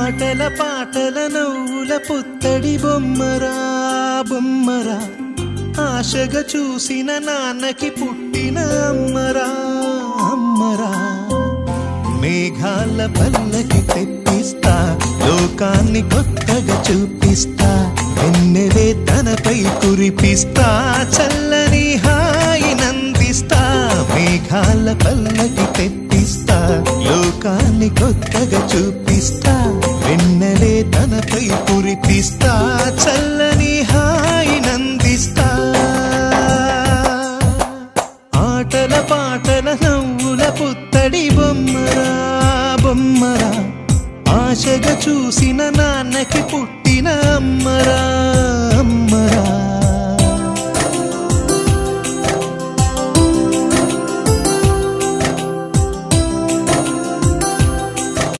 ఆటల పాటల నవ్వుల పుత్తడి బొమ్మరా బొమ్మరా ఆశగా చూసిన నాన్నకి పుట్టిన అమ్మరా అమ్మరా మేఘాల పల్లకి తెప్పిస్తా లోకాన్ని కొత్తగా చూపిస్తా వెన్నెలే తనపై కురిపిస్తా చల్లని హాయి నందిస్తా మేఘాల పల్లకి తెప్పిస్తా లోకాన్ని కొత్తగా చూపిస్తా వెన్నెలే తనపై కురిపిస్తా చల్లని హాయి నందిస్తా ఆటల పాటల నవ్వుల పుత్తడి బొమ్మరా బొమ్మరా ఆశగా చూసిన నాన్నకి పుట్టిన అమ్మరా